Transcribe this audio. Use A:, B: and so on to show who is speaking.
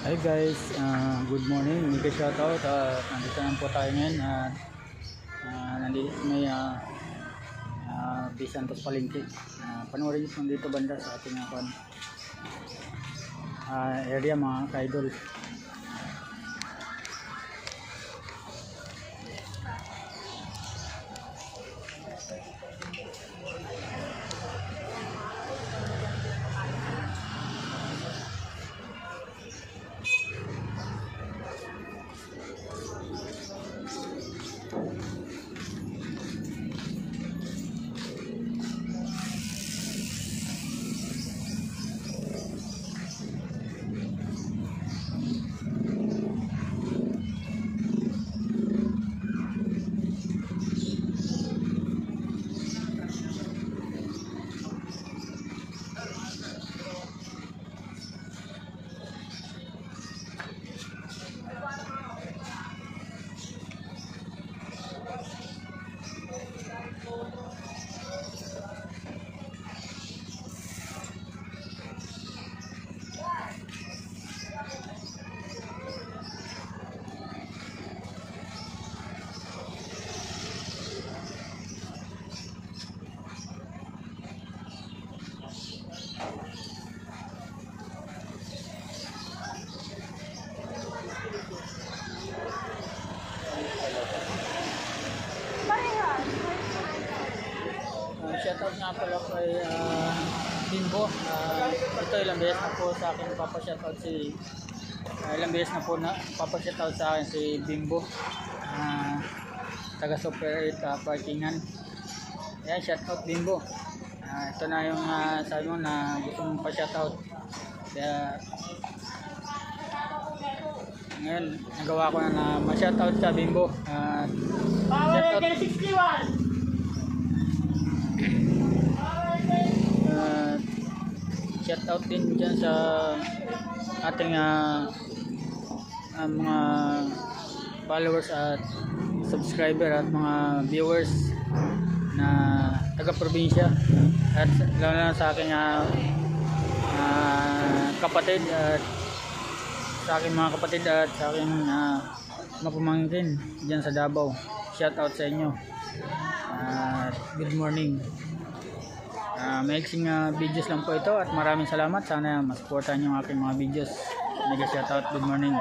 A: Hi guys, good morning. Mega shoutout. Nandito na po tayo ngayon at nandito may Santos Palengke. Panoorin nyo dito banda sa ating area mga ka-idol. Shoutout nga pala kay Bimbo. Ito ilang beses na po sa akin papashoutout si papashoutout sa akin si Bimbo, taga Super 8 parkingan. Ayan, shoutout Bimbo. Ito na yung sabi mo na gusto mong pa-shoutout. Kaya ngayon nagawa ko na ma-shoutout sa Bimbo. Shoutout shoutout din dyan sa ating mga followers at subscriber at mga viewers na taga-probinsya at lalo na sa aking kapatid at sa aking mga kapatid at sa aking mapamangkin dyan sa Davao. Shoutout sa inyo. Good morning. Maiksing videos lang po ito at maraming salamat. Sana masuportahan yung aking mga videos. Mega shoutout. Good morning.